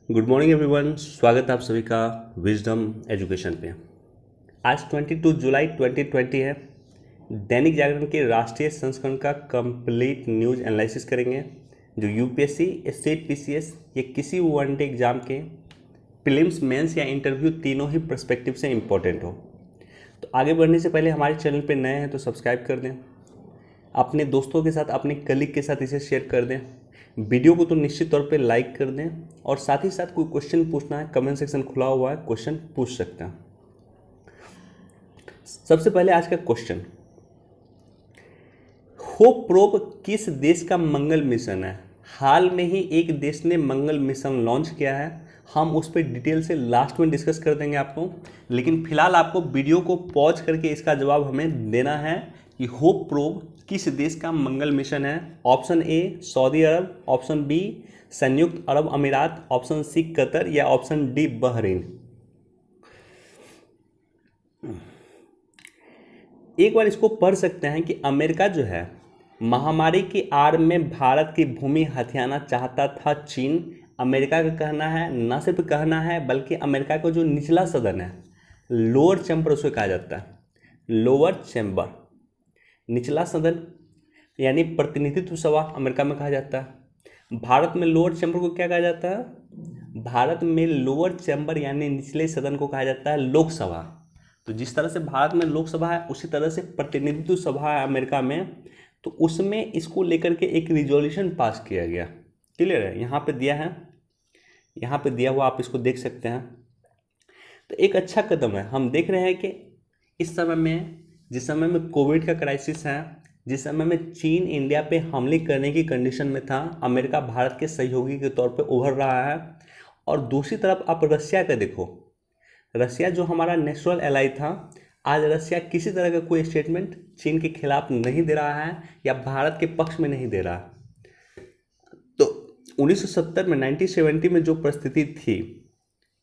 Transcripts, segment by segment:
Good morning everyone. स्वागत है आप सभी का विजडम एजुकेशन पे। आज 22 जुलाई 2020 है। दैनिक जागरण के राष्ट्रीय संस्करण का कंप्लीट न्यूज़ एनालिसिस करेंगे जो यूपीएससी, स्टेट पीसीएस या किसी वनडे एग्जाम के प्रीलिम्स, मेंस या इंटरव्यू तीनों ही पर्सपेक्टिव से इम्पोर्टेंट हो। तो आगे बढ़ने से पहले हमारे चैनल पे नए हैं तो सब्सक्राइब कर दें, अपने दोस्तों के साथ, अपने कलीग के साथ इसे शेयर कर दें, वीडियो को तो निश्चित तौर पे लाइक कर दें और साथ ही साथ कोई क्वेश्चन पूछना है कमेंट सेक्शन खुला हुआ है, क्वेश्चन पूछ सकते हैं। सबसे पहले आज का क्वेश्चन, होप प्रोब किस देश का मंगल मिशन है? हाल में ही एक देश ने मंगल मिशन लॉन्च किया है। हम उस पर डिटेल से लास्ट में डिस्कस कर देंगे आपको, लेकिन फिलहाल आपको वीडियो को पॉज करके इसका जवाब हमें देना है कि होप प्रोब किस देश का मंगल मिशन है। Option A Saudi Arab, option B संयुक्त अरब अमीरात, ऑप्शन सी कतर या ऑप्शन डी बहरीन। एक बार इसको पढ़ सकते हैं कि अमेरिका जो है महामारी की आड़ में भारत की भूमि हथियाना चाहता था चीन। अमेरिका का कहना है, न सिर्फ कहना है बल्कि अमेरिका का जो निचला सदन है, लोअर चैम्बर उसे कहा जाता है, लोअर चैम्बर, निचला सदन यानी प्रतिनिधित्व सभा अमेरिका में कहा जाता है। भारत में लोअर चैम्बर को क्या कहा जाता है? भारत में लोअर चैम्बर यानी निचले सदन को कहा जाता है लोकसभा। तो जिस तरह से भारत में लोकसभा है उसी तरह से प्रतिनिधित्व सभा है अमेरिका में। तो उसमें इसको लेकर के एक रिजोल्यूशन पास किया गया। क्लियर है? यहाँ पे दिया है, यहाँ पे दिया हुआ, आप इसको देख सकते हैं। तो एक अच्छा कदम है। हम देख रहे हैं कि इस समय में, जिस समय में कोविड का क्राइसिस है, जिस समय में चीन इंडिया पे हमले करने की कंडीशन में था, अमेरिका भारत के सहयोगी के तौर पे उभर रहा है। और दूसरी तरफ आप रशिया का देखो, रशिया जो हमारा नेचुरल एलाई था, आज रशिया किसी तरह का कोई स्टेटमेंट चीन के खिलाफ नहीं दे रहा है या भारत के पक्ष में नहीं दे रहा। तो 1970 में 1970 में जो परिस्थिति थी,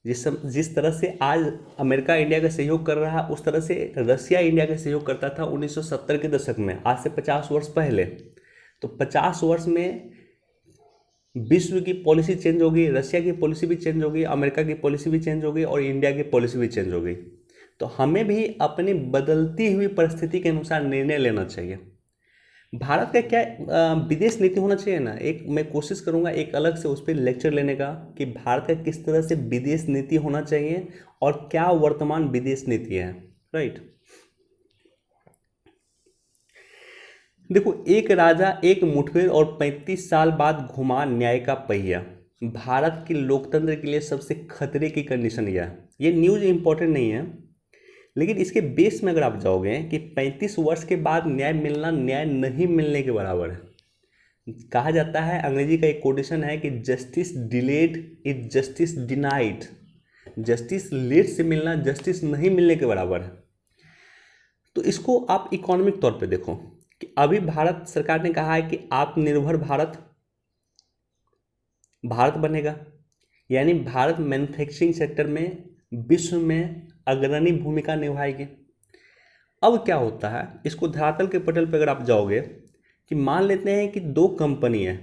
जिस तरह से आज अमेरिका इंडिया का सहयोग कर रहा है, उस तरह से रशिया इंडिया का सहयोग करता था 1970 के दशक में, आज से 50 वर्ष पहले। तो 50 वर्ष में विश्व की पॉलिसी चेंज हो गई, रशिया की पॉलिसी भी चेंज हो गई, अमेरिका की पॉलिसी भी चेंज हो गई और इंडिया की पॉलिसी भी चेंज हो गई। तो हमें भी अपनी बदलती हुई परिस्थिति के अनुसार निर्णय लेना चाहिए। भारत का क्या विदेश नीति होना चाहिए ना, एक मैं कोशिश करूंगा एक अलग से उस पर लेक्चर लेने का कि भारत का किस तरह से विदेश नीति होना चाहिए और क्या वर्तमान विदेश नीति है। राइट, देखो, एक राजा एक मुठभेड़ और 35 साल बाद घुमा न्याय का पहिया। भारत के लोकतंत्र के लिए सबसे खतरे की कंडीशन यह है। ये न्यूज़ इंपॉर्टेंट नहीं है, लेकिन इसके बेस में अगर आप जाओगे कि 35 वर्ष के बाद न्याय मिलना न्याय नहीं मिलने के बराबर है। कहा जाता है, अंग्रेजी का एक कोटेशन है कि justice delayed is justice denied. Justice late से मिलना जस्टिस नहीं मिलने के बराबर है। तो इसको आप इकोनॉमिक तौर पे देखो कि अभी भारत सरकार ने कहा है कि आत्मनिर्भर भारत भारत बनेगा, यानी भारत मैन्युफैक्चरिंग सेक्टर में विश्व में अग्रणी भूमिका निभाएगी। अब क्या होता है, इसको धरातल के पटल पर अगर आप जाओगे कि मान लेते हैं कि दो कंपनी है,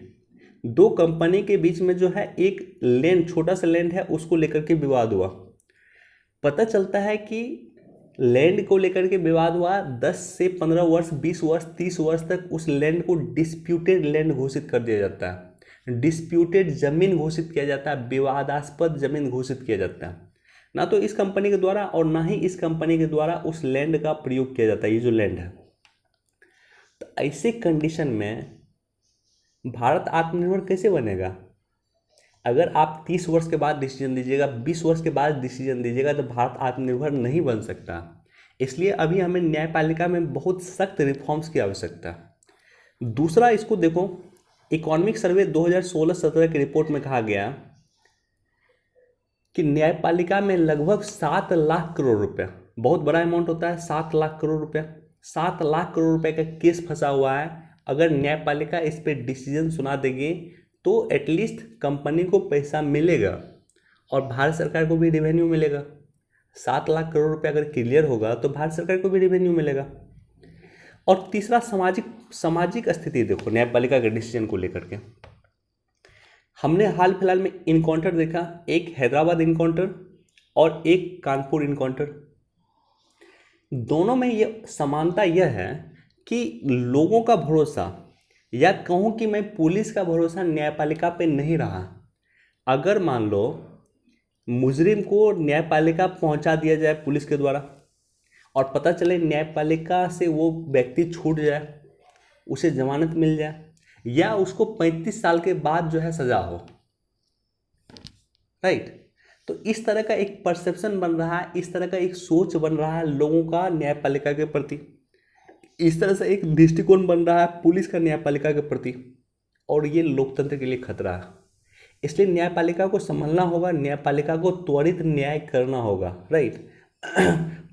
दो कंपनी के बीच में जो है एक लैंड, छोटा सा लैंड है, उसको लेकर के विवाद हुआ। पता चलता है कि लैंड को लेकर के विवाद हुआ, 10 से 15 वर्ष, 20 वर्ष, 30 वर्ष तक उस लैंड को डिस्प्यूटेड लैंड घोषित कर दिया जाता है, डिस्प्यूटेड जमीन घोषित किया जाता है, विवादास्पद जमीन घोषित किया जाता है। ना तो इस कंपनी के द्वारा और ना ही इस कंपनी के द्वारा उस लैंड का प्रयोग किया जाता है, ये जो लैंड है। तो ऐसे कंडीशन में भारत आत्मनिर्भर कैसे बनेगा? अगर आप 30 वर्ष के बाद डिसीजन दीजिएगा, 20 वर्ष के बाद डिसीजन दीजिएगा, तो भारत आत्मनिर्भर नहीं बन सकता। इसलिए अभी हमें न्यायपालिका में बहुत सख्त रिफॉर्म्स की आवश्यकता है। दूसरा, इसको देखो, इकोनॉमिक सर्वे 2016-17 की रिपोर्ट में कहा गया कि न्यायपालिका में लगभग 7 लाख करोड़ रुपया, बहुत बड़ा अमाउंट होता है 7 लाख करोड़ रुपया, 7 लाख करोड़ रुपए का केस फंसा हुआ है। अगर न्यायपालिका इस पर डिसीजन सुना देगी तो एटलीस्ट कंपनी को पैसा मिलेगा और भारत सरकार को भी रेवेन्यू मिलेगा। 7 लाख करोड़ रुपए अगर क्लियर होगा तो भारत सरकार को भी रेवेन्यू मिलेगा। और तीसरा, सामाजिक स्थिति देखो न्यायपालिका के डिसीजन को लेकर के हमने हाल फिलहाल में इनकाउंटर देखा, एक हैदराबाद इनकाउंटर और एक कानपुर इनकाउंटर। दोनों में ये समानता यह है कि लोगों का भरोसा, या कहूँ कि मैं पुलिस का भरोसा न्यायपालिका पे नहीं रहा। अगर मान लो मुजरिम को न्यायपालिका पहुंचा दिया जाए पुलिस के द्वारा और पता चले न्यायपालिका से वो व्यक्ति छूट जाए, उसे जमानत मिल जाए, या उसको 35 साल के बाद जो है सजा हो, राइट। तो इस तरह का एक परसेप्शन बन रहा है, इस तरह का एक सोच बन रहा है लोगों का न्यायपालिका के प्रति, इस तरह से एक दृष्टिकोण बन रहा है पुलिस का न्यायपालिका के प्रति, और ये लोकतंत्र के लिए खतरा है। इसलिए न्यायपालिका को संभालना होगा, न्यायपालिका को त्वरित न्याय करना होगा, राइट।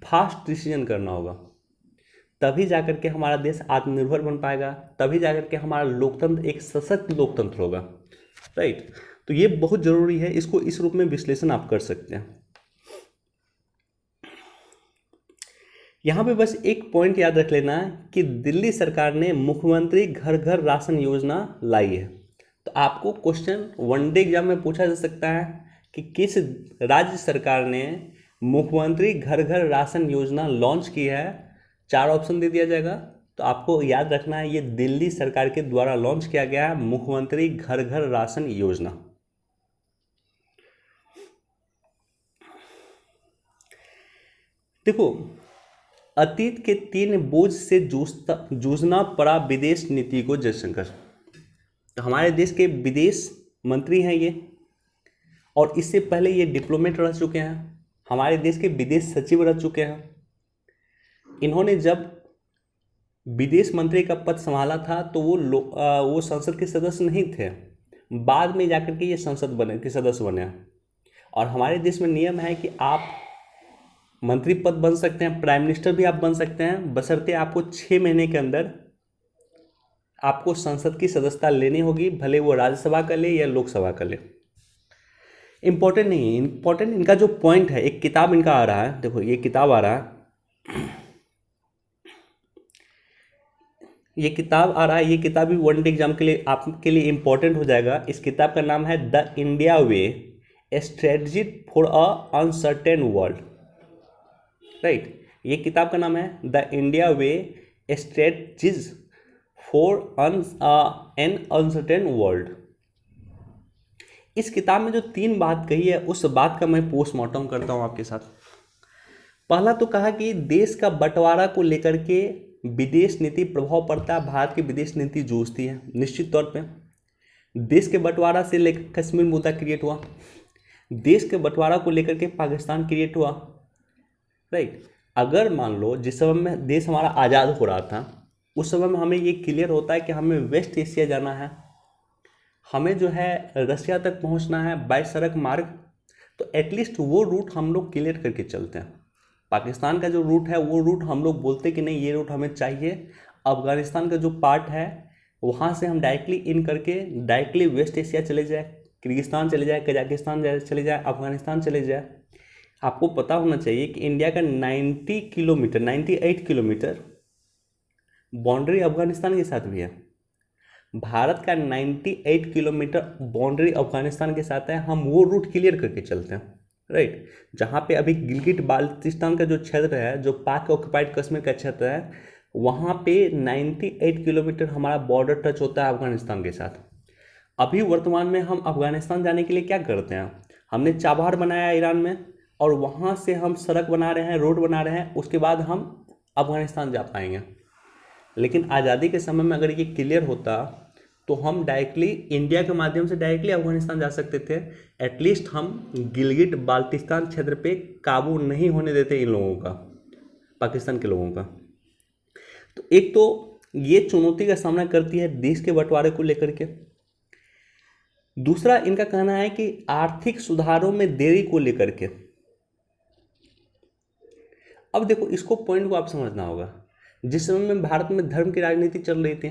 फास्ट डिसीजन करना होगा, तभी जाकर के हमारा देश आत्मनिर्भर बन पाएगा, तभी जाकर के हमारा लोकतंत्र एक सशक्त लोकतंत्र होगा, राइट। तो ये बहुत ज़रूरी है, इसको इस रूप में विश्लेषण आप कर सकते हैं। यहाँ पे बस एक पॉइंट याद रख लेना है कि दिल्ली सरकार ने मुख्यमंत्री घर घर राशन योजना लाई है। तो आपको क्वेश्चन वनडे एग्जाम में पूछा जा सकता है कि किस राज्य सरकार ने मुख्यमंत्री घर घर राशन योजना लॉन्च की है। 4 ऑप्शन दे दिया जाएगा, तो आपको याद रखना है ये दिल्ली सरकार के द्वारा लॉन्च किया गया है मुख्यमंत्री घर घर राशन योजना। देखो, अतीत के 3 बोझ से जूझना पड़ा विदेश नीति को जयशंकर। तो हमारे देश के विदेश मंत्री हैं ये, और इससे पहले ये डिप्लोमेट रह चुके हैं, हमारे देश के विदेश सचिव रह चुके हैं। इन्होंने जब विदेश मंत्री का पद संभाला था तो वो संसद के सदस्य नहीं थे, बाद में जाकर के ये संसद के सदस्य बने। और हमारे देश में नियम है कि आप मंत्री पद बन सकते हैं, प्राइम मिनिस्टर भी आप बन सकते हैं, बशर्ते आपको 6 महीने के अंदर आपको संसद की सदस्यता लेनी होगी, भले वो राज्यसभा का ले या लोकसभा का ले। इम्पोर्टेंट नहीं है, इम्पोर्टेंट इनका जो पॉइंट है, एक किताब इनका आ रहा है, देखो ये किताब आ रहा है, ये किताब आ रहा है, ये किताब भी वन डे एग्जाम के लिए आपके लिए इम्पोर्टेंट हो जाएगा। इस किताब का नाम है the India way, A strategy for a uncertain world, right. ये किताब का नाम है the India way, A strategies for an uncertain world. इस किताब में जो 3 बात कही है, उस बात का मैं पोस्टमार्टम करता हूँ आपके साथ। पहला तो कहा कि देश का बंटवारा को लेकर के विदेश नीति प्रभाव पड़ता है, भारत की विदेश नीति जूझती है। निश्चित तौर पे देश के बंटवारा से लेकर कश्मीर मुद्दा क्रिएट हुआ, देश के बंटवारा को लेकर के पाकिस्तान क्रिएट हुआ, राइट। अगर मान लो जिस समय में देश हमारा आज़ाद हो रहा था, उस समय में हमें ये क्लियर होता है कि हमें वेस्ट एशिया जाना है, हमें जो है रशिया तक पहुंचना है बाय सड़क मार्ग, तो एटलीस्ट वो रूट हम लोग क्लियर करके चलते हैं। पाकिस्तान का जो रूट है वो रूट हम लोग बोलते कि नहीं ये रूट हमें चाहिए। अफगानिस्तान का जो पार्ट है वहाँ से हम डायरेक्टली इन करके डायरेक्टली वेस्ट एशिया चले जाए, किर्गिस्तान चले जाए, कजाकिस्तान चले जाए, अफगानिस्तान चले जाए। आपको पता होना चाहिए कि इंडिया का 98 किलोमीटर बाउंड्री अफगानिस्तान के साथ भी है। भारत का 98 किलोमीटर बाउंड्री अफगानिस्तान के साथ है, हम वो रूट क्लियर करके चलते हैं, राइट। जहाँ पे अभी गिलगिट बाल्टिस्तान का जो क्षेत्र है, जो पाक ऑक्युपाइड कश्मीर का क्षेत्र है, वहाँ पे 98 किलोमीटर हमारा बॉर्डर टच होता है अफगानिस्तान के साथ। अभी वर्तमान में हम अफगानिस्तान जाने के लिए क्या करते हैं, हमने चाबहार बनाया ईरान में, और वहाँ से हम सड़क बना रहे हैं, रोड बना रहे हैं, उसके बाद हम अफगानिस्तान जा पाएंगे। लेकिन आज़ादी के समय में अगर ये क्लियर होता तो हम डायरेक्टली इंडिया के माध्यम से डायरेक्टली अफगानिस्तान जा सकते थे। एटलीस्ट हम गिलगिट बाल्टिस्तान क्षेत्र पे काबू नहीं होने देते इन लोगों का, पाकिस्तान के लोगों का। तो एक तो ये चुनौती का सामना करती है देश के बंटवारे को लेकर के। दूसरा इनका कहना है कि आर्थिक सुधारों में देरी को लेकर के। अब देखो, इसको पॉइंट को आप समझना होगा। जिस समय में भारत में धर्म की राजनीति चल रही थी,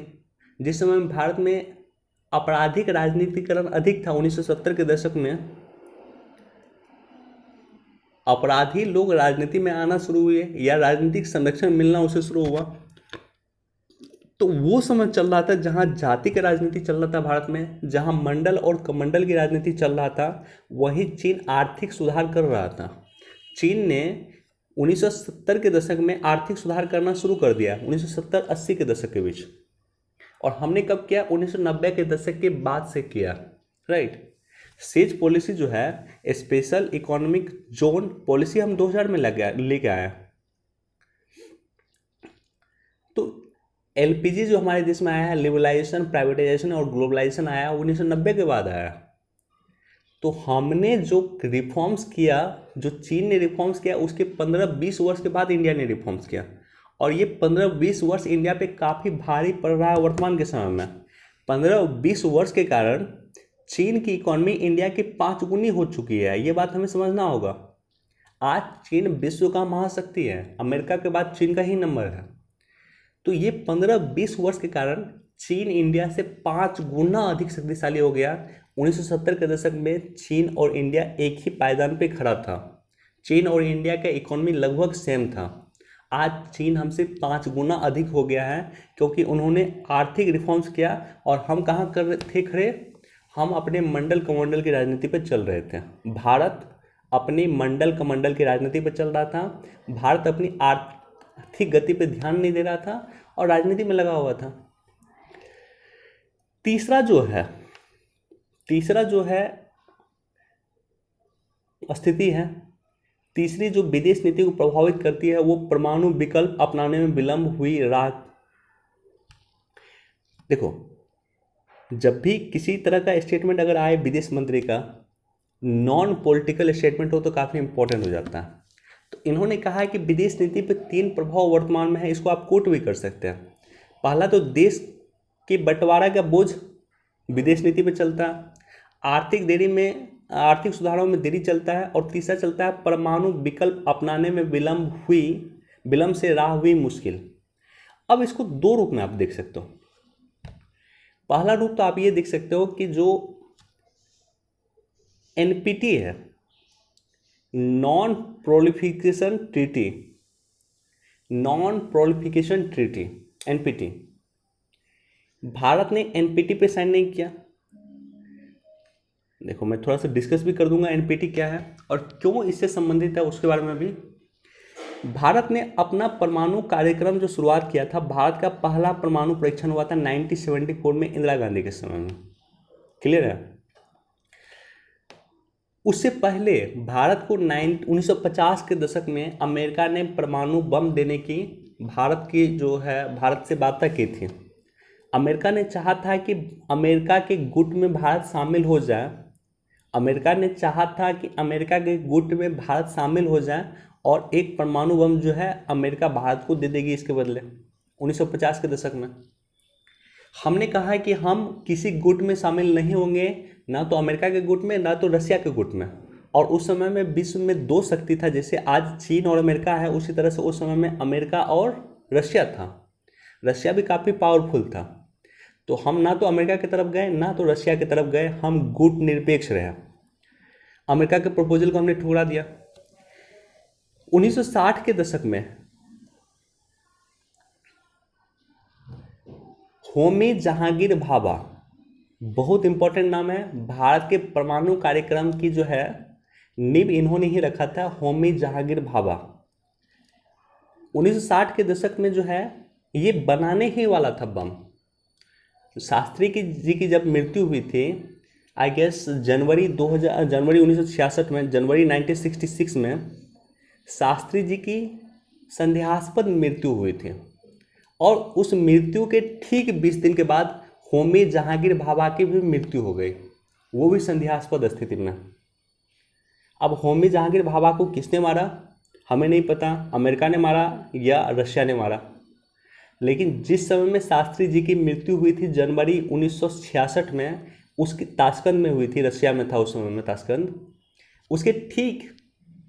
जिस समय में भारत में आपराधिक राजनीतिकरण अधिक था, 1970 के दशक में अपराधी लोग राजनीति में आना शुरू हुए या राजनीतिक संरक्षण मिलना उसे शुरू हुआ, तो वो समय चल रहा था जहाँ जाति का राजनीति चल रहा था भारत में, जहाँ मंडल और कमंडल की राजनीति चल रहा था, वही चीन आर्थिक सुधार कर रहा था। चीन ने 1970 के दशक में आर्थिक सुधार करना शुरू कर दिया, 1970-80 के दशक के बीच। और हमने कब किया? 1990 के दशक के बाद से किया, राइट। सेज पॉलिसी जो है, स्पेशल इकोनॉमिक जोन पॉलिसी, हम 2000 में लेके आए। तो एलपीजी जो हमारे देश में आया है, लिबरलाइजेशन, प्राइवेटाइजेशन और ग्लोबलाइजेशन आया 1990 के बाद आया। तो हमने जो रिफॉर्म्स किया, जो चीन ने रिफॉर्म्स किया, उसके 15-20 वर्ष के बाद इंडिया ने रिफॉर्म्स किया। और ये 15-20 वर्ष इंडिया पे काफ़ी भारी पड़ रहा है वर्तमान के समय में। 15-20 वर्ष के कारण चीन की इकॉनमी इंडिया की 5 गुनी हो चुकी है। ये बात हमें समझना होगा। आज चीन विश्व का महाशक्ति है, अमेरिका के बाद चीन का ही नंबर है। तो ये 15-20 वर्ष के कारण चीन इंडिया से 5 गुना अधिक शक्तिशाली हो गया। 1970 के दशक में चीन और इंडिया एक ही पायदान पे खड़ा था। चीन और इंडिया का इकोनॉमी लगभग सेम था। आज चीन हमसे 5 गुना अधिक हो गया है, क्योंकि उन्होंने आर्थिक रिफॉर्म्स किया। और हम कहाँ कर थे खड़े? हम अपने मंडल कमंडल की राजनीति पर चल रहे थे। भारत अपनी मंडल कमंडल की राजनीति पर चल रहा था। भारत अपनी आर्थिक गति पर ध्यान नहीं दे रहा था और राजनीति में लगा हुआ था। तीसरा जो है स्थिति है, तीसरी जो विदेश नीति को प्रभावित करती है, वो परमाणु विकल्प अपनाने में विलंब हुई राह। देखो, जब भी किसी तरह का स्टेटमेंट अगर आए विदेश मंत्री का, नॉन पॉलिटिकल स्टेटमेंट हो तो काफ़ी इंपॉर्टेंट हो जाता है। तो इन्होंने कहा है कि विदेश नीति पर 3 प्रभाव वर्तमान में है। इसको आप कोट भी कर सकते हैं। पहला तो देश के बंटवारा का बोझ विदेश नीति पे चलता है, आर्थिक सुधारों में देरी चलता है, और तीसरा चलता है परमाणु विकल्प अपनाने में विलंब से राह हुई मुश्किल। अब इसको 2 रूप में आप देख सकते हो। पहला रूप तो आप ये देख सकते हो कि जो एनपीटी है, non proliferation treaty, NPT, Bharat ने एनपीटी पे साइन नहीं किया। देखो, मैं थोड़ा सा डिस्कस भी कर दूंगा एनपीटी क्या है और क्यों इससे संबंधित है, उसके बारे में भी। भारत ने अपना परमाणु कार्यक्रम जो शुरुआत किया था, भारत का पहला परमाणु परीक्षण हुआ था 1974 में, इंदिरा गांधी के समय में। क्लियर है? उससे पहले भारत को 1950 के दशक में अमेरिका ने परमाणु बम देने की भारत से बात की थी। अमेरिका ने चाहा था कि अमेरिका के गुट में भारत शामिल हो जाए। और एक परमाणु बम जो है अमेरिका भारत को दे देगी इसके बदले। 1950 के दशक में हमने कहा है कि हम किसी गुट में शामिल नहीं होंगे, ना तो अमेरिका के गुट में, ना तो रशिया के गुट में। और उस समय में विश्व में 2 शक्ति था, जैसे आज चीन और अमेरिका है, उसी तरह से उस समय में अमेरिका और रशिया था। रशिया भी काफ़ी पावरफुल था। तो हम ना तो अमेरिका की तरफ गए, ना तो रशिया की तरफ गए, हम गुट निरपेक्ष रहे। अमेरिका के प्रपोजल को हमने ठुकरा दिया। 1960 के दशक में होमी जहांगीर भाभा, बहुत इंपॉर्टेंट नाम है, भारत के परमाणु कार्यक्रम की जो है नींव इन्होंने ही रखा था, होमी जहांगीर भाभा। 1960 के दशक में जो है ये बनाने ही वाला था बम। शास्त्री जी की जब मृत्यु हुई थी, आई गेस जनवरी 1966 में, जनवरी 1966 में शास्त्री जी की संदेहास्पद मृत्यु हुई थी। और उस मृत्यु के ठीक 20 दिन के बाद होमी जहांगीर भाभा की भी मृत्यु हो गई, वो भी संदेहास्पद स्थिति में। अब होमी जहांगीर भाभा को किसने मारा हमें नहीं पता, अमेरिका ने मारा या रशिया ने मारा। लेकिन जिस समय में शास्त्री जी की मृत्यु हुई थी जनवरी 1966 में, उसकी ताशकंद में हुई थी, रशिया में था उस समय में ताशकंद। उसके ठीक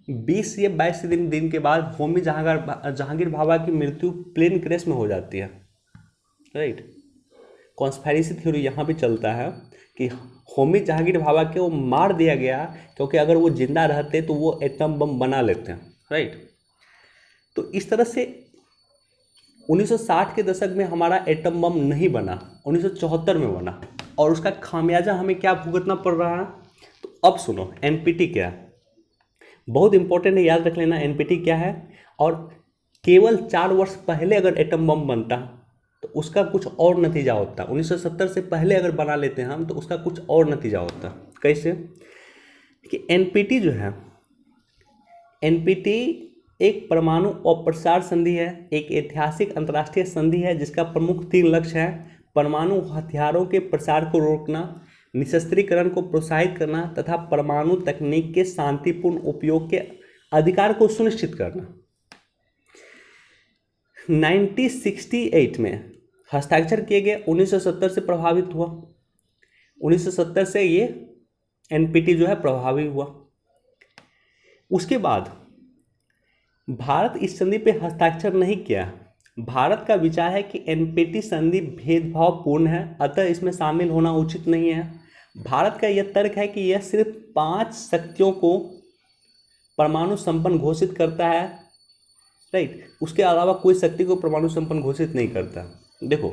20 या 22 दिन के बाद होमी जहांगीर भाभा की मृत्यु प्लेन क्रैश में हो जाती है, राइट। कॉन्स्पिरेसी थ्योरी यहाँ भी चलता है कि होमी जहांगीर भाभा को मार दिया गया क्योंकि अगर वो जिंदा रहते तो वो एटम बम बना लेते हैं, राइट। तो इस तरह से 1960 के दशक में हमारा एटम बम नहीं बना, 1974 में बना, और उसका खामियाजा हमें क्या भुगतना पड़ रहा है। तो अब सुनो एनपीटी क्या है, बहुत इंपॉर्टेंट है, याद रख लेना एनपीटी क्या है। और केवल 4 वर्ष पहले अगर एटम बम बनता तो उसका कुछ और नतीजा होता। 1970 से पहले अगर बना लेते हैं हम तो उसका कुछ और नतीजा होता। कैसे कि एनपीटी जो है, एनपीटी एक परमाणु अप्रसार संधि है, एक ऐतिहासिक अंतर्राष्ट्रीय संधि है जिसका प्रमुख 3 लक्ष्य है: परमाणु हथियारों के प्रसार को रोकना, निशस्त्रीकरण को प्रोत्साहित करना तथा परमाणु तकनीक के शांतिपूर्ण उपयोग के अधिकार को सुनिश्चित करना। 1968 में हस्ताक्षर किए गए, 1970 से प्रभावित हुआ, 1970 से ये एनपीटी जो है प्रभावी हुआ। उसके बाद भारत इस संधि पे हस्ताक्षर नहीं किया। भारत का विचार है कि एनपीटी संधि भेदभावपूर्ण है, अतः इसमें शामिल होना उचित नहीं है। भारत का यह तर्क है कि यह सिर्फ 5 शक्तियों को परमाणु संपन्न घोषित करता है, राइट, उसके अलावा कोई शक्ति को परमाणु संपन्न घोषित नहीं करता। देखो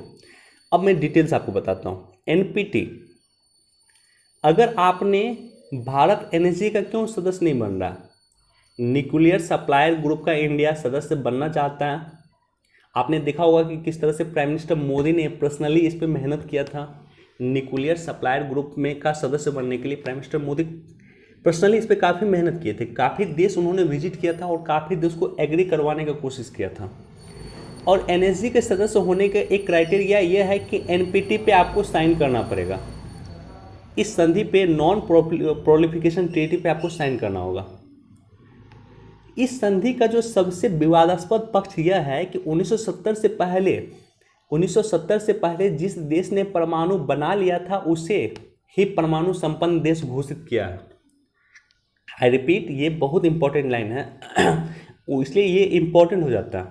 अब मैं डिटेल्स आपको बताता हूँ। एनपीटी, अगर आपने भारत एनर्जी का क्यों सदस्य नहीं बन रहा, न्यूक्लियर सप्लायर ग्रुप का इंडिया सदस्य बनना चाहता है। आपने देखा होगा कि किस तरह से प्राइम मिनिस्टर मोदी ने पर्सनली इस पर मेहनत किया था। न्यूक्लियर सप्लायर ग्रुप में का सदस्य बनने के लिए प्राइम मिनिस्टर मोदी पर्सनली इस पर काफ़ी मेहनत किए थे, काफ़ी देश उन्होंने विजिट किया था और काफ़ी देश को एग्री करवाने का कोशिश किया था। और एनएसजी के सदस्य होने का एक क्राइटेरिया यह है कि एनपीटी पे आपको साइन करना पड़ेगा, इस संधि पे नॉन प्रोलिफिकेशन ट्रीटी पे आपको साइन करना होगा। इस संधि का जो सबसे विवादास्पद पक्ष यह है कि 1970 से पहले जिस देश ने परमाणु बना लिया था उसे ही परमाणु संपन्न देश घोषित किया है। आई रिपीट, ये बहुत इंपॉर्टेंट लाइन है इसलिए ये इंपॉर्टेंट हो जाता है।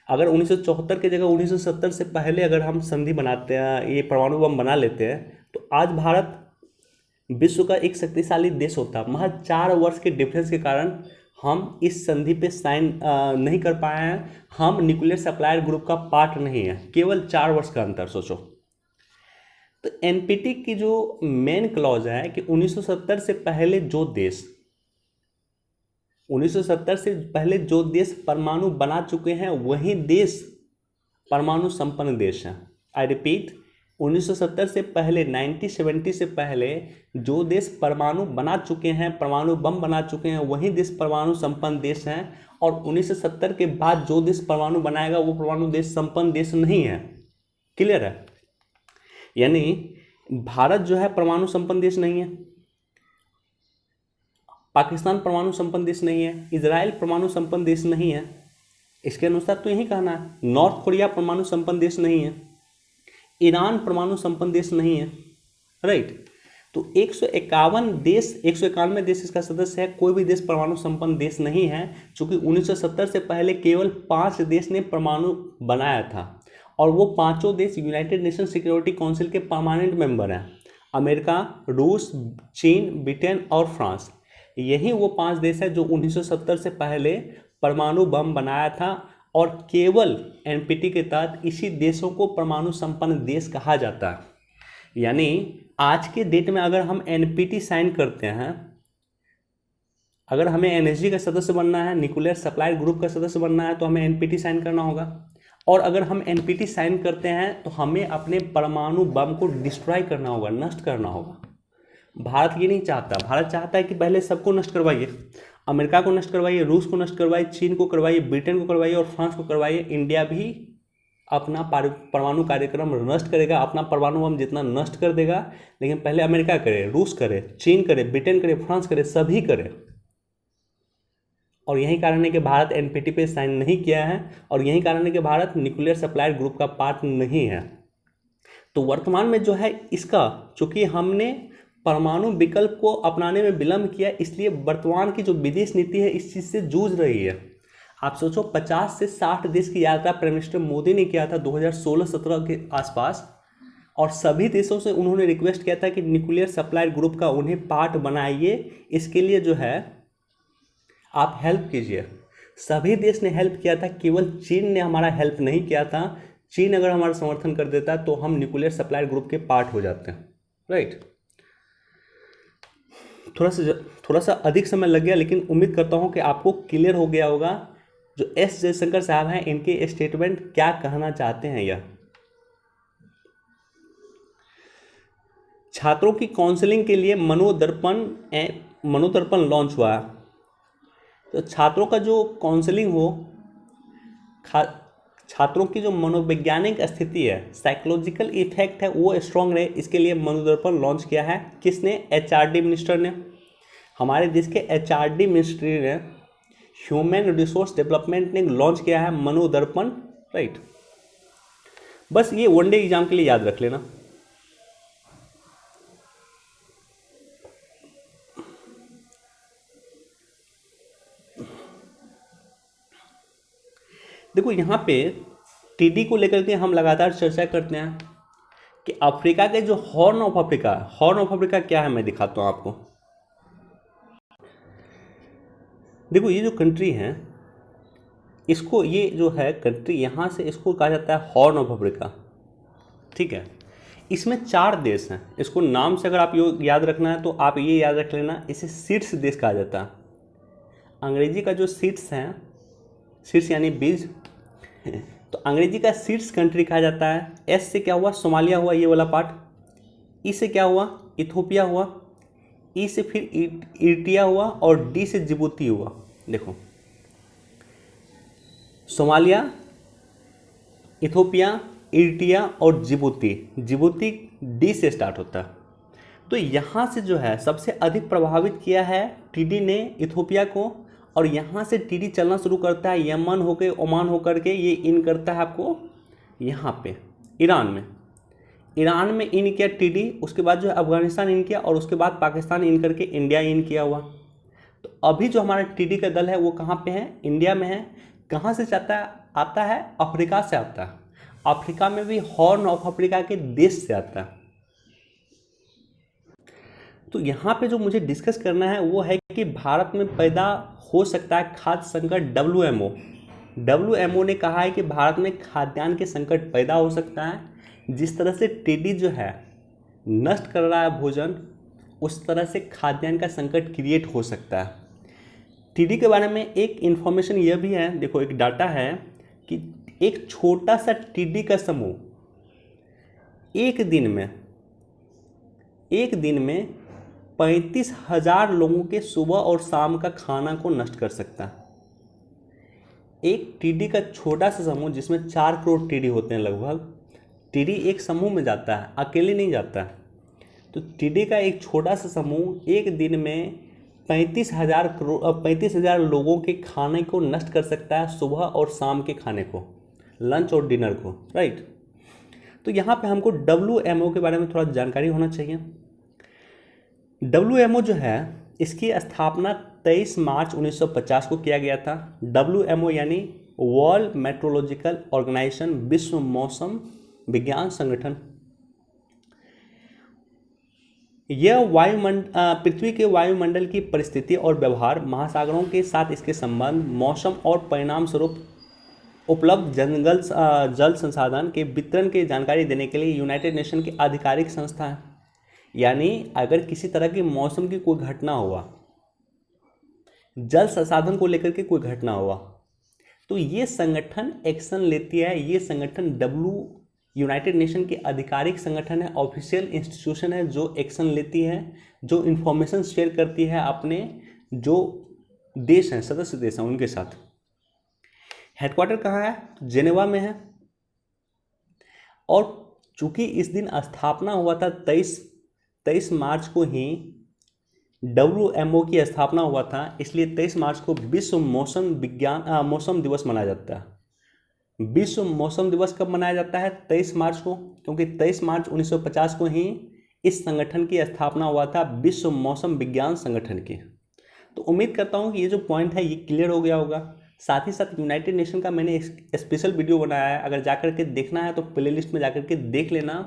अगर 1974 की जगह 1970 से पहले अगर हम संधि बनाते हैं, ये परमाणु बम बना लेते हैं, तो आज भारत विश्व का एक शक्तिशाली देश होता। महज 4 वर्ष के डिफरेंस के कारण हम इस संधि पे साइन नहीं कर पाए हैं। हम न्यूक्लियर सप्लायर ग्रुप का पार्ट नहीं है, केवल 4 वर्ष का अंतर सोचो। तो एनपीटी की जो मेन क्लॉज है कि 1970 से पहले जो देश परमाणु बना चुके हैं वही देश परमाणु संपन्न देश हैं। आई रिपीट, 1970 से पहले, 1970 से पहले जो देश परमाणु बना चुके हैं, परमाणु बम बना चुके हैं, वही देश परमाणु संपन्न देश हैं। और 1970 के बाद जो देश परमाणु बनाएगा वो परमाणु देश संपन्न देश नहीं है। क्लियर है? यानी भारत जो है परमाणु संपन्न देश नहीं है, पाकिस्तान परमाणु संपन्न देश नहीं है, इजराइल परमाणु संपन्न देश नहीं है। इसके अनुसार तो यही कहना है। नॉर्थ कोरिया परमाणु संपन्न देश नहीं है, ईरान परमाणु संपन्न देश नहीं है, राइट। तो 191 देश इसका सदस्य है, कोई भी देश परमाणु संपन्न देश नहीं है। चूंकि 1970 से पहले केवल 5 देश ने परमाणु बनाया था और वो 5 देश यूनाइटेड नेशन सिक्योरिटी काउंसिल के परमानेंट मेंबर हैं। अमेरिका, रूस, चीन, ब्रिटेन और फ्रांस, यही वो 5 देश हैं जो 1970 से पहले परमाणु बम बनाया था। और केवल एनपीटी के तहत इसी देशों को परमाणु संपन्न देश कहा जाता है। यानी आज के डेट में अगर हम एनपीटी साइन करते हैं, अगर हमें एनएसजी का सदस्य बनना है, न्यूक्लियर सप्लायर ग्रुप का सदस्य बनना है, तो हमें एनपीटी साइन करना होगा। और अगर हम एनपीटी साइन करते हैं तो हमें अपने परमाणु बम को डिस्ट्रॉय करना होगा, नष्ट करना होगा। भारत ये नहीं चाहता। भारत चाहता है कि पहले सबको नष्ट करवाइए, अमेरिका को नष्ट करवाइए, रूस को नष्ट करवाइए, चीन को करवाइए, ब्रिटेन को करवाइए और फ्रांस को करवाइए। इंडिया भी अपना परमाणु कार्यक्रम नष्ट करेगा, अपना परमाणु बम जितना नष्ट कर देगा, लेकिन पहले अमेरिका करे, रूस करे, चीन करे, ब्रिटेन करे, फ्रांस करे, सभी करे। और यही कारण है कि भारत एनपीटी पे साइन नहीं किया है और यही कारण है कि भारत न्यूक्लियर सप्लायर ग्रुप का पार्ट नहीं है। तो वर्तमान में जो है इसका, चूंकि हमने परमाणु विकल्प को अपनाने में विलंब किया, इसलिए वर्तमान की जो विदेश नीति है इस चीज़ से जूझ रही है। आप सोचो 50 से 60 देश की यात्रा प्राइम मिनिस्टर मोदी ने किया था 2016-17 के आसपास, और सभी देशों से उन्होंने रिक्वेस्ट किया था कि न्यूक्लियर सप्लायर ग्रुप का उन्हें पार्ट बनाइए, इसके लिए जो है आप हेल्प कीजिए। सभी देश ने हेल्प किया था, केवल चीन ने हमारा हेल्प नहीं किया था। चीन अगर हमारा समर्थन कर देता तो हम न्यूक्लियर सप्लायर ग्रुप के पार्ट हो जाते हैं, राइट। थोड़ा सा अधिक समय लग गया, लेकिन उम्मीद करता हूँ कि आपको क्लियर हो गया होगा जो एस जयशंकर साहब हैं इनके स्टेटमेंट क्या कहना चाहते हैं। यह छात्रों की काउंसलिंग के लिए मनोदर्पण लॉन्च हुआ। तो छात्रों का जो काउंसलिंग हो, छात्रों की जो मनोवैज्ञानिक स्थिति है, साइकोलॉजिकल इफेक्ट है, वो स्ट्रांग रहे, इसके लिए मनोदर्पण लॉन्च किया है। किसने? एचआरडी मिनिस्टर ने, हमारे देश के एचआरडी मिनिस्ट्री ने, ह्यूमन रिसोर्स डेवलपमेंट ने लॉन्च किया है मनोदर्पण, राइट। बस ये वनडे एग्जाम के लिए याद रख लेना। देखो यहाँ पे टीडी को लेकर के हम लगातार चर्चा करते हैं कि अफ्रीका के जो हॉर्न ऑफ अफ्रीका क्या है, मैं दिखाता हूँ आपको। देखो ये जो कंट्री है, इसको, ये जो है कंट्री, यहाँ से इसको कहा जाता है हॉर्न ऑफ अफ्रीका, ठीक है। इसमें 4 देश हैं। इसको नाम से अगर आप याद रखना है तो आप ये याद रख लेना, इसे सीड्स देश कहा जाता है। अंग्रेजी का जो सीड्स हैं, सीड्स यानी बीज, तो अंग्रेजी का सीड्स कंट्री कहा जाता है। एस से क्या हुआ? सोमालिया हुआ, ये वाला पार्ट। ई से क्या हुआ? इथोपिया हुआ। ई से फिर इरिट्रिया हुआ, और डी से जिबूती हुआ। देखो, सोमालिया, इथोपिया, इरिट्रिया और जिबूती। जिबूती डी से स्टार्ट होता है। तो यहाँ से जो है सबसे अधिक प्रभावित किया है टीडी ने इथोपिया को, और यहाँ से टीडी चलना शुरू करता है यमन होकर, ओमान होकर के ये इन करता है आपको यहाँ पे ईरान में इन किया टीडी। उसके बाद जो है अफगानिस्तान इन किया, और उसके बाद पाकिस्तान इन करके इंडिया इन किया हुआ। तो अभी जो हमारा टीडी का दल है वो कहाँ पे है? इंडिया में है। कहाँ से आता है? अफ्रीका से आता है। अफ्रीका में भी हॉर्न ऑफ अफ्रीका के देश से आता है। तो यहाँ पे जो मुझे डिस्कस करना है वो है कि भारत में पैदा हो सकता है खाद्य संकट। डब्ल्यूएमओ ने कहा है कि भारत में खाद्यान्न के संकट पैदा हो सकता है। जिस तरह से टीडी जो है नष्ट कर रहा है भोजन, उस तरह से खाद्यान्न का संकट क्रिएट हो सकता है। टीडी के बारे में एक इन्फॉर्मेशन यह भी है, देखो एक डाटा है कि एक छोटा सा टीडी का समूह एक दिन में 35,000 लोगों के सुबह और शाम का खाना को नष्ट कर सकता है। एक टीडी का छोटा सा समूह, जिसमें 4 करोड़ टीडी होते हैं लगभग, टीडी एक समूह में जाता है, अकेले नहीं जाता है। तो टीडी का एक छोटा सा समूह एक दिन में 35,000 लोगों के खाने को नष्ट कर सकता है, सुबह और शाम के खाने को, लंच और डिनर को, राइट। तो यहाँ पे हमको डब्ल्यूएमओ के बारे में थोड़ा जानकारी होना चाहिए। डब्ल्यूएमओ जो है, इसकी स्थापना 23 मार्च 1950 को किया गया था। डब्ल्यूएमओ यानी वर्ल्ड मेट्रोलॉजिकल ऑर्गेनाइजेशन, विश्व मौसम विज्ञान संगठन। यह पृथ्वी के वायुमंडल की परिस्थिति और व्यवहार, महासागरों के साथ इसके संबंध, मौसम और परिणाम स्वरूप उपलब्ध जल संसाधन के वितरण की जानकारी देने के लिए यूनाइटेड नेशन की आधिकारिक संस्था है। यानी अगर किसी तरह की मौसम की कोई घटना हुआ, जल संसाधन को लेकर के कोई घटना हुआ, तो ये संगठन एक्शन लेती है। ये संगठन यूनाइटेड नेशन की आधिकारिक संगठन है, ऑफिशियल इंस्टीट्यूशन है, जो एक्शन लेती है, जो इन्फॉर्मेशन शेयर करती है अपने जो देश हैं, सदस्य देश हैं, उनके साथ। हेडक्वार्टर कहाँ है? जेनेवा में है। और चूंकि इस दिन स्थापना हुआ था 23 मार्च को ही डब्ल्यूएमओ की स्थापना हुआ था, इसलिए 23 मार्च को विश्व मौसम दिवस मनाया जाता है। विश्व मौसम दिवस कब मनाया जाता है? 23 मार्च को, क्योंकि 23 मार्च 1950 को ही इस संगठन की स्थापना हुआ था, विश्व मौसम विज्ञान संगठन की। तो उम्मीद करता हूँ कि ये जो पॉइंट है ये क्लियर हो गया होगा। साथ ही साथ यूनाइटेड नेशन का मैंने एक स्पेशल वीडियो बनाया है, अगर जाकर के देखना है तो प्लेलिस्ट में जाकर के देख लेना।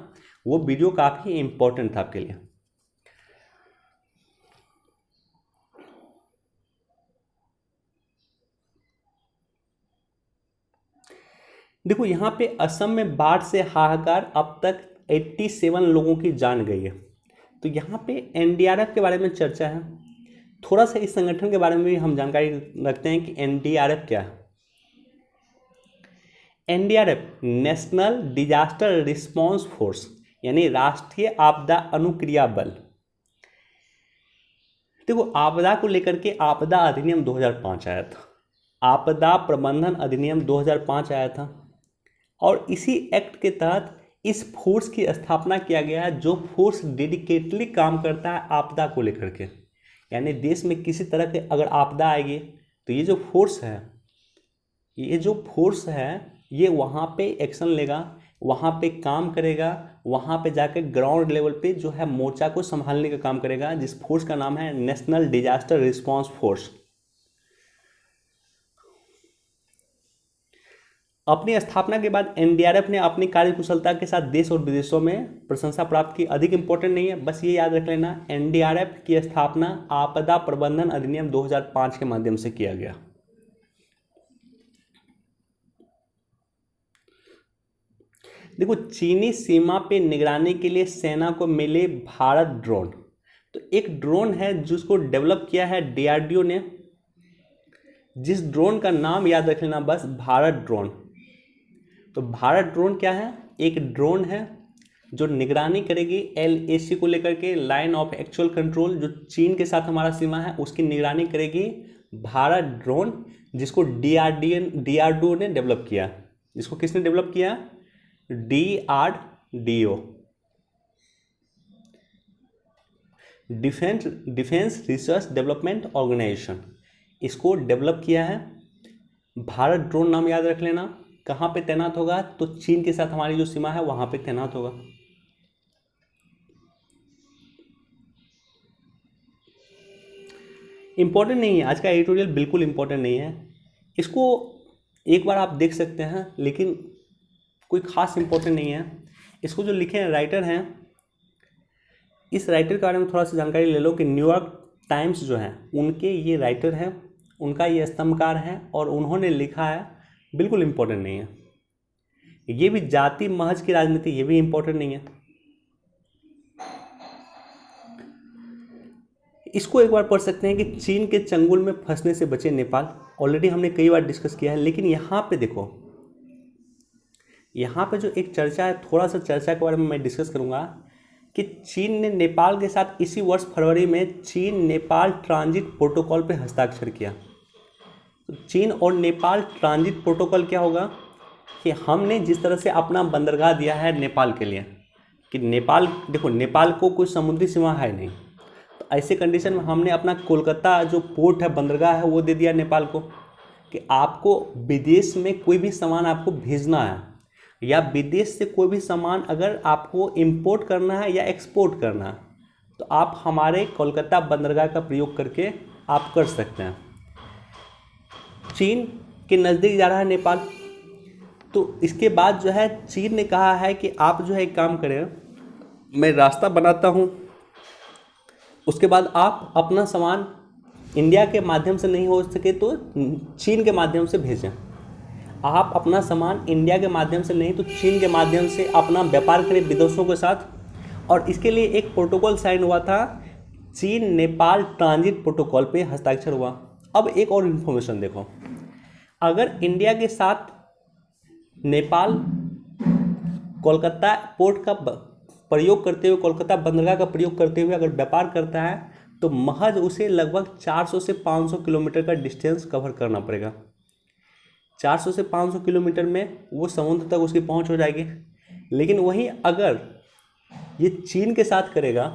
वो वीडियो काफ़ी इम्पोर्टेंट था आपके लिए। देखो यहाँ पे असम में बाढ़ से हाहाकार, अब तक 87 लोगों की जान गई है। तो यहाँ पे एनडीआरएफ के बारे में चर्चा है। थोड़ा सा इस संगठन के बारे में भी हम जानकारी रखते हैं कि एनडीआरएफ क्या है। NDRF national disaster response force, यानी राष्ट्रीय आपदा अनुक्रिया बल। देखो, आपदा को लेकर के आपदा अधिनियम 2005 आया था, आपदा प्रबंधन अधिनियम 2005 आया था, और इसी एक्ट के तहत इस फोर्स की स्थापना किया गया है, जो फोर्स डेडिकेटली काम करता है आपदा को लेकर के। यानी देश में किसी तरह के अगर आपदा आएगी तो ये जो फोर्स है ये वहाँ पे एक्शन लेगा, वहाँ पे काम करेगा, वहाँ पे जाकर ग्राउंड लेवल पे जो है मोर्चा को संभालने का काम करेगा, जिस फोर्स का नाम है नेशनल डिजास्टर रिस्पांस फोर्स। अपनी स्थापना के बाद एनडीआरएफ ने अपनी कार्यकुशलता के साथ देश और विदेशों में प्रशंसा प्राप्त की। अधिक इंपॉर्टेंट नहीं है, बस ये याद रख लेना, एनडीआरएफ की स्थापना आपदा प्रबंधन अधिनियम 2005 के माध्यम से किया गया। देखो, चीनी सीमा पे निगरानी के लिए सेना को मिले भारत ड्रोन। तो एक ड्रोन है जिसको डेवलप किया है डीआरडीओ ने, जिस ड्रोन का नाम याद रख लेना बस, भारत ड्रोन। तो भारत ड्रोन क्या है? एक ड्रोन है जो निगरानी करेगी एलएसी को लेकर के, लाइन ऑफ एक्चुअल कंट्रोल, जो चीन के साथ हमारा सीमा है उसकी निगरानी करेगी भारत ड्रोन, जिसको डीआरडीओ ने डेवलप किया। जिसको किसने डेवलप किया? DRDO, defence research development organisation, इसको डेवलप किया है। भारत ड्रोन नाम याद रख लेना। कहाँ पे तैनात होगा? तो चीन के साथ हमारी जो सीमा है वहाँ पे तैनात होगा। इम्पोर्टेंट नहीं है, आज का एडिटोरियल बिल्कुल इम्पोर्टेंट नहीं है, इसको एक बार आप देख सकते हैं, लेकिन कोई खास इम्पोर्टेंट नहीं है। इसको जो लिखे हैं राइटर हैं, इस राइटर के बारे में थोड़ा सा जानकारी ले लो कि न्यूयॉर्क टाइम्स जो है उनके ये राइटर हैं, उनका ये स्तंभकार है और उन्होंने लिखा है, बिल्कुल इम्पोर्टेंट नहीं है। ये भी जाति महज की राजनीति, ये भी इम्पोर्टेंट नहीं है। इसको एक बार पढ़ सकते हैं कि चीन के चंगुल में फंसने से बचे नेपाल। ऑलरेडी हमने कई बार डिस्कस किया है, लेकिन यहाँ पे देखो, यहाँ पे जो एक चर्चा है, थोड़ा सा चर्चा के बारे में मैं डिस्कस करूँगा कि चीन ने नेपाल के साथ इसी वर्ष फरवरी में चीन नेपाल ट्रांजिट प्रोटोकॉल पे हस्ताक्षर किया। तो चीन और नेपाल ट्रांजिट प्रोटोकॉल क्या होगा कि हमने जिस तरह से अपना बंदरगाह दिया है नेपाल के लिए, कि नेपाल, देखो नेपाल को कोई समुद्री सीमा है नहीं, तो ऐसे कंडीशन में हमने अपना कोलकाता जो पोर्ट है, बंदरगाह है, वो दे दिया नेपाल को कि आपको विदेश में कोई भी सामान आपको भेजना है या विदेश से कोई भी सामान अगर आपको इंपोर्ट करना है या एक्सपोर्ट करना है तो आप हमारे कोलकाता बंदरगाह का प्रयोग करके आप कर सकते हैं। चीन के नज़दीक जा रहा है नेपाल, तो इसके बाद जो है चीन ने कहा है कि आप जो है एक काम करें, मैं रास्ता बनाता हूँ, उसके बाद आप अपना सामान इंडिया के माध्यम से नहीं हो सके तो चीन के माध्यम से भेजें। आप अपना सामान इंडिया के माध्यम से नहीं तो चीन के माध्यम से अपना व्यापार करें विदेशों के साथ। और इसके लिए एक प्रोटोकॉल साइन हुआ था, चीन नेपाल ट्रांजिट प्रोटोकॉल पे हस्ताक्षर हुआ। अब एक और इन्फॉर्मेशन देखो, अगर इंडिया के साथ नेपाल कोलकाता पोर्ट का प्रयोग करते हुए, कोलकाता बंदरगाह का प्रयोग करते हुए अगर व्यापार करता है तो महज उसे लगभग 400 से 500 किलोमीटर का डिस्टेंस कवर करना पड़ेगा। 400 से 500 किलोमीटर में वो समुद्र तक उसकी पहुंच हो जाएगी। लेकिन वहीं अगर ये चीन के साथ करेगा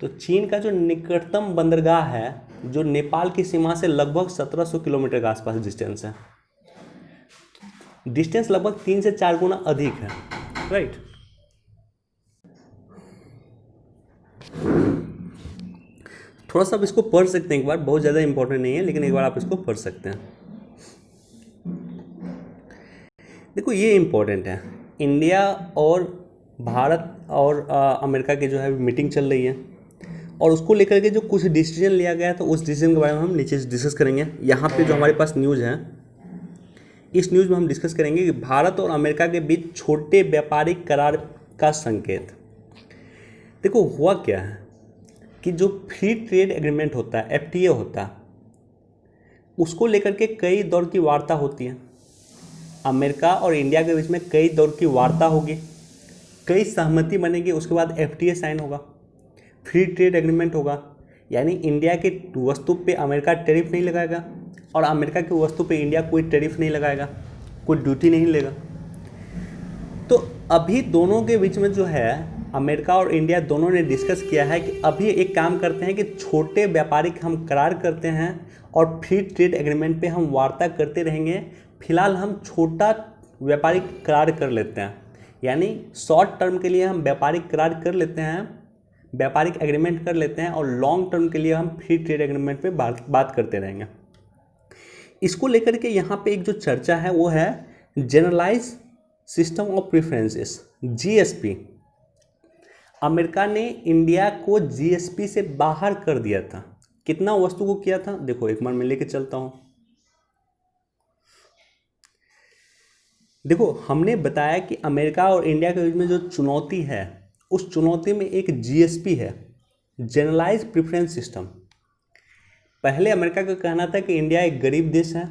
तो चीन का जो निकटतम बंदरगाह है, जो नेपाल की सीमा से लगभग 1700 किलोमीटर के आसपास डिस्टेंस है, डिस्टेंस लगभग 3 से 4 गुना अधिक है, राइट। थोड़ा सा आप इसको पढ़ सकते हैं एक बार, बहुत ज़्यादा इंपॉर्टेंट नहीं है, लेकिन एक बार आप इसको पढ़ सकते हैं। देखो ये इम्पोर्टेंट है, इंडिया और भारत और अमेरिका की जो है मीटिंग चल रही है और उसको लेकर के जो कुछ डिसीजन लिया गया है तो उस डिसीजन के बारे में हम नीचे डिस्कस करेंगे। यहाँ पे जो हमारे पास न्यूज़ है, इस न्यूज़ में हम डिस्कस करेंगे कि भारत और अमेरिका के बीच छोटे व्यापारिक करार का संकेत। देखो हुआ क्या है कि जो फ्री ट्रेड एग्रीमेंट होता है, एफटीए होता है, उसको लेकर के कई दौर की वार्ता होती है। अमेरिका और इंडिया के बीच में कई दौर की वार्ता होगी, कई सहमति बनेगी, उसके बाद एफटीए साइन होगा, फ्री ट्रेड एग्रीमेंट होगा। यानी इंडिया की वस्तु पे अमेरिका टैरिफ नहीं लगाएगा और अमेरिका की वस्तु पे इंडिया कोई टैरिफ नहीं लगाएगा, कोई ड्यूटी नहीं लेगा। तो अभी दोनों के बीच में जो है अमेरिका और इंडिया दोनों ने डिस्कस किया है कि अभी एक काम करते हैं कि छोटे व्यापारिक हम करार करते हैं और फ्री ट्रेड एग्रीमेंट पे हम वार्ता करते रहेंगे। फिलहाल हम छोटा व्यापारिक करार कर लेते हैं, यानी शॉर्ट टर्म के लिए हम व्यापारिक करार कर लेते हैं, व्यापारिक एग्रीमेंट कर लेते हैं, और लॉन्ग टर्म के लिए हम फ्री ट्रेड एग्रीमेंट पे बात करते रहेंगे। इसको लेकर के यहाँ पे एक जो चर्चा है वो है generalise system of preferences, GSP. America ने इंडिया को जीएसपी से बाहर कर दिया था। कितना वस्तु को किया था, देखो एक बार मैं लेके चलता हूं। देखो हमने बताया कि अमेरिका और इंडिया के बीच में जो चुनौती है, उस चुनौती में एक जीएसपी है, जनरलाइज प्रेफरेंस सिस्टम। पहले अमेरिका का कहना था कि इंडिया एक गरीब देश है,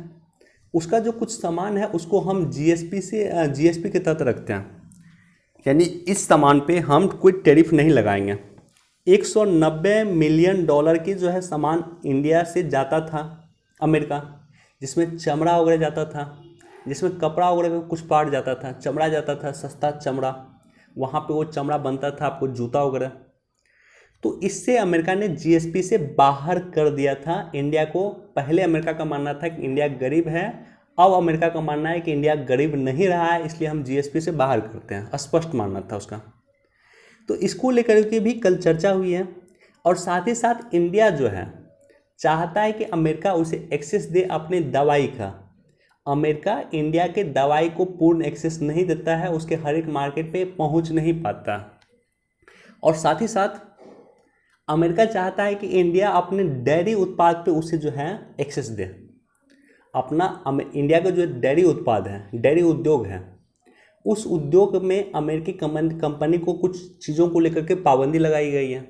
उसका जो कुछ सामान है उसको हम जीएसपी के तहत रखते हैं, यानी इस सामान पे हम कोई टैरिफ नहीं लगाएंगे। 190 मिलियन डॉलर की जो है सामान इंडिया से जाता था अमेरिका, जिसमें चमड़ा वगैरह जाता था, जिसमें कपड़ा वगैरह का कुछ पार्ट जाता था, चमड़ा जाता था, सस्ता चमड़ा, वहाँ पे वो चमड़ा बनता था आपको जूता वगैरह। तो इससे अमेरिका ने जीएसपी से बाहर कर दिया था इंडिया को। पहले अमेरिका का मानना था कि इंडिया गरीब है, अब अमेरिका का मानना है कि इंडिया गरीब नहीं रहा है, इसलिए हम जीएसपी से बाहर करते हैं, स्पष्ट मानना था उसका। तो इसको लेकर के भी कल चर्चा हुई है। और साथ ही साथ इंडिया जो है चाहता है कि अमेरिका उसे एक्सेस दे अपने दवाई का। अमेरिका इंडिया के दवाई को पूर्ण एक्सेस नहीं देता है, उसके हर एक मार्केट पे पहुंच नहीं पाता। और साथ ही साथ अमेरिका चाहता है कि इंडिया अपने डेयरी उत्पाद पे उसे जो है एक्सेस दे। अपना इंडिया का जो डेयरी उत्पाद है, डेयरी उद्योग है, उस उद्योग में अमेरिकी कंपनी को कुछ चीज़ों को लेकर के पाबंदी लगाई गई है।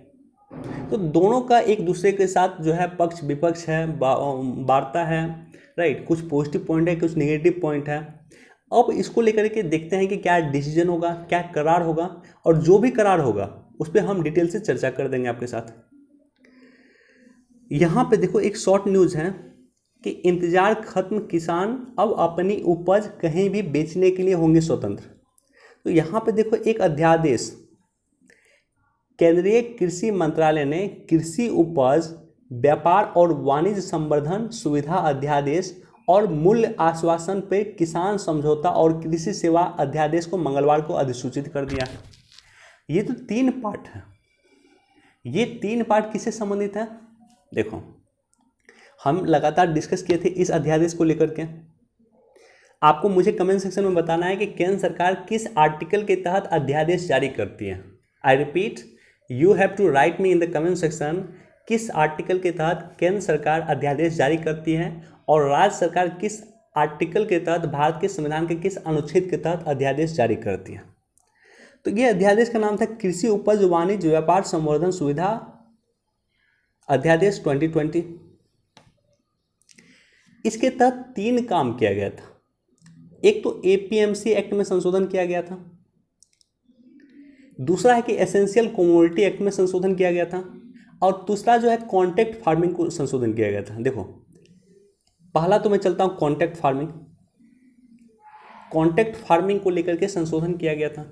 तो दोनों का एक दूसरे के साथ जो है पक्ष विपक्ष है, वार्ता है, राइट। कुछ पॉजिटिव पॉइंट है, कुछ नेगेटिव पॉइंट है। अब इसको लेकर के देखते हैं कि क्या डिसीजन होगा, क्या करार होगा, और जो भी करार होगा उस पर हम डिटेल से चर्चा कर देंगे आपके साथ। यहाँ पे देखो एक शॉर्ट न्यूज़ है कि इंतजार खत्म, किसान अब अपनी उपज कहीं भी बेचने के लिए होंगे स्वतंत्र। तो यहाँ पे देखो एक अध्यादेश, केंद्रीय कृषि मंत्रालय ने कृषि उपज व्यापार और वाणिज्य संवर्धन सुविधा अध्यादेश और मूल्य आश्वासन पे किसान समझौता और कृषि सेवा अध्यादेश को मंगलवार को अधिसूचित कर दिया। ये तो 3 पार्ट है। ये 3 पार्ट किससे संबंधित है? देखो हम लगातार डिस्कस किए थे इस अध्यादेश को लेकर के। आपको मुझे कमेंट सेक्शन में बताना है कि केंद्र सरकार किस आर्टिकल के तहत अध्यादेश जारी करती है। I repeat, you have to write me in the comment section किस आर्टिकल के तहत केंद्र सरकार अध्यादेश जारी करती है और राज्य सरकार किस आर्टिकल के तहत भारत के संविधान के किस अनुच्छेद के तहत अध्यादेश जारी करती है। तो ये अध्यादेश का नाम था कृषि उपज वाणिज्य व्यापार संवर्धन सुविधा अध्यादेश 2020। इसके तहत 3 काम किया गया था। एक तो एपीएमसी एक्ट में संशोधन किया गया था, दूसरा है कि एसेंशियल कमोडिटी एक्ट में संशोधन किया गया था, और दूसरा जो है कॉन्ट्रैक्ट फार्मिंग को संशोधन किया गया था। देखो पहला तो मैं चलता हूं कॉन्ट्रैक्ट फार्मिंग। कॉन्ट्रैक्ट फार्मिंग को लेकर के संशोधन किया गया था।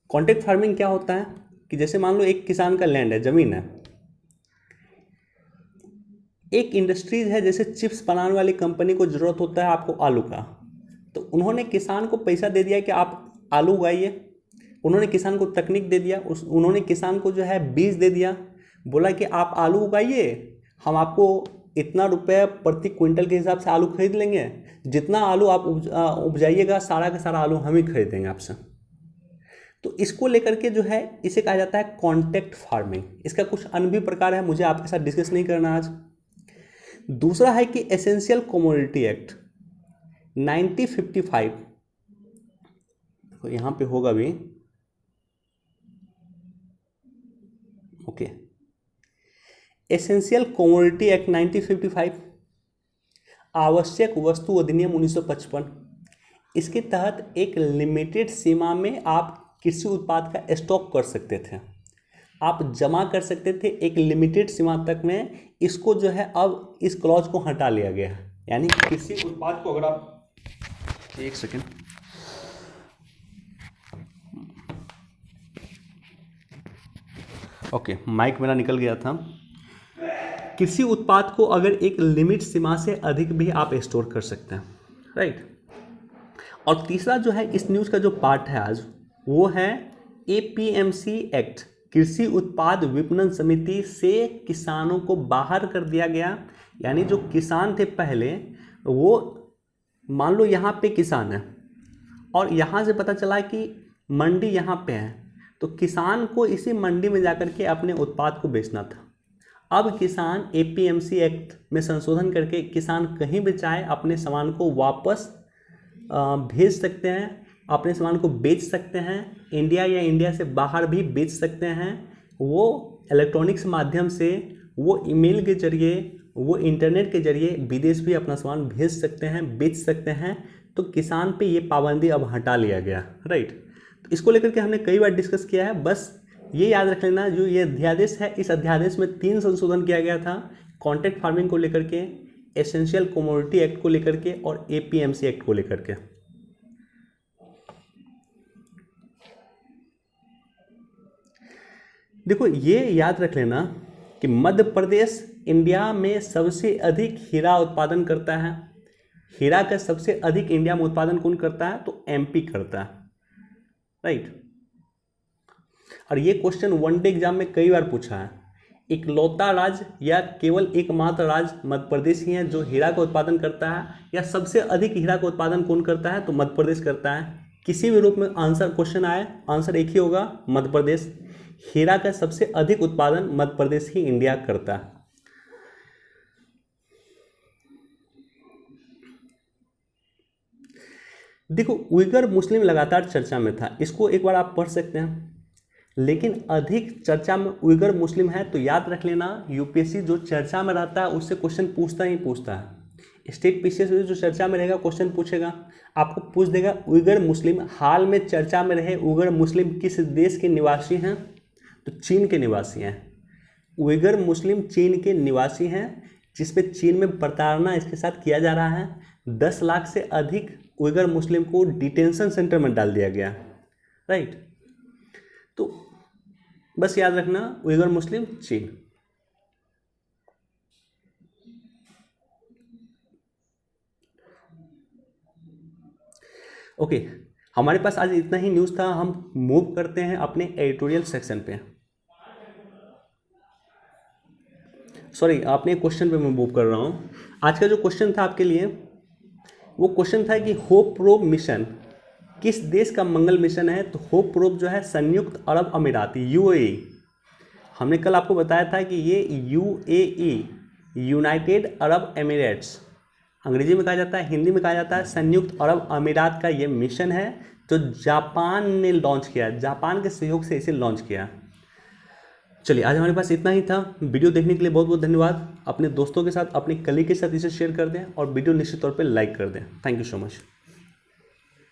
कॉन्ट्रैक्ट फार्मिंग क्या होता है कि जैसे मान लो एक किसान का लैंड है, जमीन है, एक इंडस्ट्रीज है, जैसे चिप्स बनाने वाली कंपनी को ज़रूरत होता है आपको आलू का, तो उन्होंने किसान को पैसा दे दिया कि आप आलू उगाइए। उन्होंने किसान को तकनीक दे दिया, उन्होंने किसान को जो है बीज दे दिया, बोला कि आप आलू उगाइए, हम आपको इतना रुपये प्रति क्विंटल के हिसाब से आलू खरीद लेंगे, जितना आलू आप उपजाइएगा सारा का सारा आलू हम ही खरीदेंगे आपसे। तो इसको लेकर के जो है इसे कहा जाता है कॉन्ट्रैक्ट फार्मिंग। इसका कुछ अन्य भी प्रकार है, मुझे आपके साथ डिस्कस नहीं करना आज। दूसरा है कि एसेंशियल कमोडिटी एक्ट। 1955 तो यहाँ पे होगा भी ओके। एसेंशियल कमोडिटी एक्ट 1955, आवश्यक वस्तु अधिनियम 1955, इसके तहत एक लिमिटेड सीमा में आप कृषि उत्पाद का स्टॉक कर सकते थे, आप जमा कर सकते थे एक लिमिटेड सीमा तक में। इसको जो है अब इस क्लॉज को हटा लिया गया है, यानी कृषि उत्पाद को अगर आप एक सेकेंड ओके माइक मेरा निकल गया था। कृषि उत्पाद को अगर एक लिमिट सीमा से अधिक भी आप स्टोर कर सकते हैं, राइट। और तीसरा जो है इस न्यूज़ का जो पार्ट है आज, वो है एपीएमसी एक्ट, कृषि उत्पाद विपणन समिति से किसानों को बाहर कर दिया गया। यानी जो किसान थे पहले, वो मान लो यहाँ पे किसान है और यहाँ से पता चला कि मंडी यहाँ पे है, तो किसान को इसी मंडी में जाकर के अपने उत्पाद को बेचना था। अब किसान एपीएमसी एक्ट में संशोधन करके किसान कहीं भी चाहे अपने सामान को वापस भेज सकते हैं, अपने सामान को बेच सकते हैं, इंडिया या इंडिया से बाहर भी बेच सकते हैं। वो इलेक्ट्रॉनिक्स माध्यम से, वो ईमेल के जरिए, वो इंटरनेट के जरिए विदेश भी अपना सामान भेज सकते हैं, बेच सकते हैं। तो किसान पे ये पाबंदी अब हटा लिया गया, राइट। तो इसको लेकर के हमने कई बार डिस्कस किया है। बस ये याद रख लेना, जो ये अध्यादेश है, इस अध्यादेश में 3 संशोधन किया गया था, कॉन्ट्रैक्ट फार्मिंग को लेकर के, एसेंशियल कमोडिटी एक्ट को लेकर के और एपीएमसी एक्ट को लेकर के। देखो ये याद रख लेना कि मध्य प्रदेश इंडिया में सबसे अधिक हीरा उत्पादन करता है। हीरा का सबसे अधिक इंडिया में उत्पादन कौन करता है? तो एमपी करता है, राइट। और ये क्वेश्चन वनडे एग्जाम में कई बार पूछा है। इकलौता राज्य या केवल एकमात्र राज्य मध्य प्रदेश ही है जो हीरा का उत्पादन करता है, या सबसे अधिक हीरा का उत्पादन कौन करता है? तो मध्य प्रदेश करता है। किसी भी रूप में आंसर क्वेश्चन आए, आंसर एक ही होगा, मध्य प्रदेश। हीरा का सबसे अधिक उत्पादन मध्य प्रदेश ही इंडिया करता है। देखो उइगर मुस्लिम लगातार चर्चा में था, इसको एक बार आप पढ़ सकते हैं, लेकिन अधिक चर्चा में उइगर मुस्लिम है तो याद रख लेना यूपीएससी जो चर्चा में रहता है उससे क्वेश्चन पूछता ही पूछता है। स्टेट पीसीएस में जो चर्चा में रहेगा क्वेश्चन पूछेगा, आपको पूछ देगा उइगर मुस्लिम हाल में चर्चा में रहे उइगर मुस्लिम किस देश के निवासी हैं? तो चीन के निवासी हैं। उइगर मुस्लिम चीन के निवासी हैं, जिसपे चीन में प्रताड़ना इसके साथ किया जा रहा है। 10 लाख से अधिक उइगर मुस्लिम को डिटेंशन सेंटर में डाल दिया गया, राइट। तो बस याद रखना उइगर मुस्लिम चीन। ओके, हमारे पास आज इतना ही न्यूज़ था। हम मूव करते हैं अपने एडिटोरियल सेक्शन पे, सॉरी अपने क्वेश्चन पे मैं मूव कर रहा हूँ। आज का जो क्वेश्चन था आपके लिए, वो क्वेश्चन था कि होप प्रोब मिशन किस देश का मंगल मिशन है? तो होप प्रोब जो है संयुक्त अरब अमीरात, यूएई। हमने कल आपको बताया था कि ये यूएई, यूनाइटेड अरब एमिरेट्स, अंग्रेजी में कहा जाता है, हिंदी में कहा जाता है संयुक्त अरब अमीरात का ये मिशन है जो जापान ने लॉन्च किया, जापान के सहयोग से इसे लॉन्च किया। चलिए आज हमारे पास इतना ही था। वीडियो देखने के लिए बहुत बहुत धन्यवाद। अपने दोस्तों के साथ, अपने कलीग के साथ इसे शेयर कर दें और वीडियो निश्चित तौर पे लाइक कर दें। Thank you so much.